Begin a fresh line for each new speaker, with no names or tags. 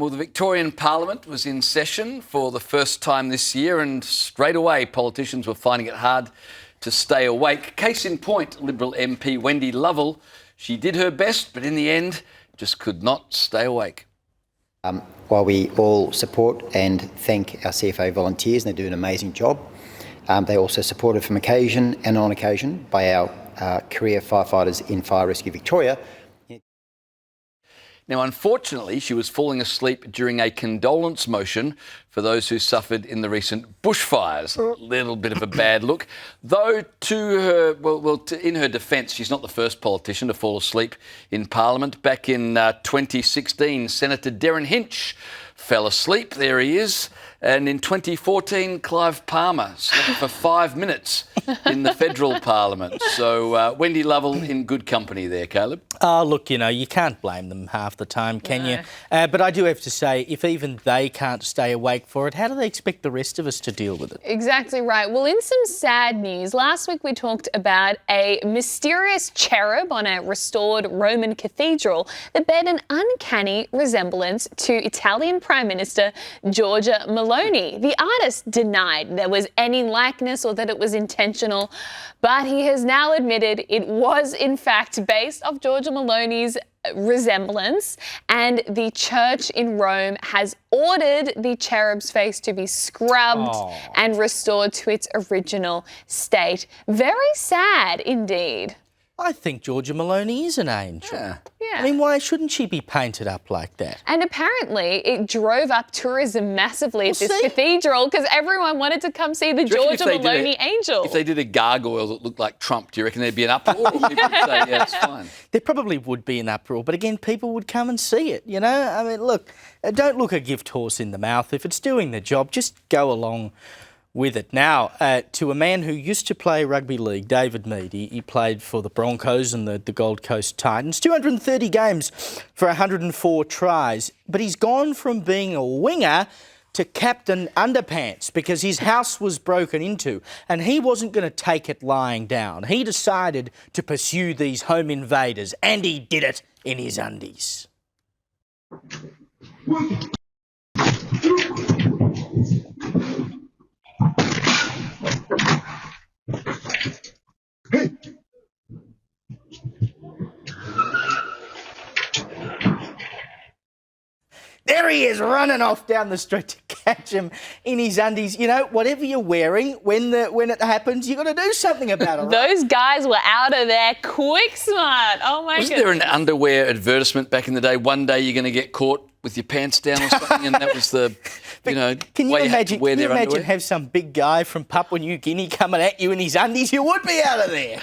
Well, the Victorian Parliament was in session for the first time this year, and straight away politicians were finding it hard to stay awake. Case in point, Liberal MP Wendy Lovell. She did her best, but in the end just could not stay awake.
While we all support and thank our CFA volunteers, and they do an amazing job, they also supported from occasion and on occasion by our career firefighters in Fire Rescue Victoria.
Now, unfortunately, she was falling asleep during a condolence motion for those who suffered in the recent bushfires. A little bit of a bad look. Though, in her defence, she's not the first politician to fall asleep in Parliament. Back in 2016, Senator Derryn Hinch fell asleep. There he is. And in 2014, Clive Palmer slept for 5 minutes in the federal parliament. So Wendy Lovell in good company there, Caleb.
Oh, look, you can't blame them half the time, can you? But I do have to say, if even they can't stay awake for it, how do they expect the rest of us to deal with it?
Exactly right. Well, in some sad news, last week we talked about a mysterious cherub on a restored Roman cathedral that bear an uncanny resemblance to Italian Prime Minister Giorgia Meloni. The artist denied there was any likeness or that it was intentional, but he has now admitted it was in fact based off Giorgia Meloni's resemblance, and the church in Rome has ordered the cherub's face to be scrubbed and restored to its original state. Very sad indeed.
I think Giorgia Meloni is an angel.
Yeah.
I mean, why shouldn't she be painted up like that?
And apparently it drove up tourism massively at this cathedral because everyone wanted to come see the Giorgia Meloni angel.
If they did a gargoyle that looked like Trump, do you reckon there'd be an uproar? Or people would say, yeah, it's fine.
There probably would be an uproar, but again, people would come and see it, I mean, look, don't look a gift horse in the mouth. If it's doing the job, just go along with it. Now, to a man who used to play rugby league, David Mead. He played for the Broncos and the Gold Coast Titans. 230 games for 104 tries. But he's gone from being a winger to Captain Underpants because his house was broken into and he wasn't going to take it lying down. He decided to pursue these home invaders, and he did it in his undies. There he is, running off down the street to catch him in his undies. Whatever you're wearing, when it happens, you've got to do something about it. Right?
Those guys were out of there quick smart. Oh, my goodness.
Wasn't there an underwear advertisement back in the day? One day you're going to get caught with your pants down or something, and that was the,
Can you imagine have some big guy from Papua New Guinea coming at you in his undies? You would be out of there.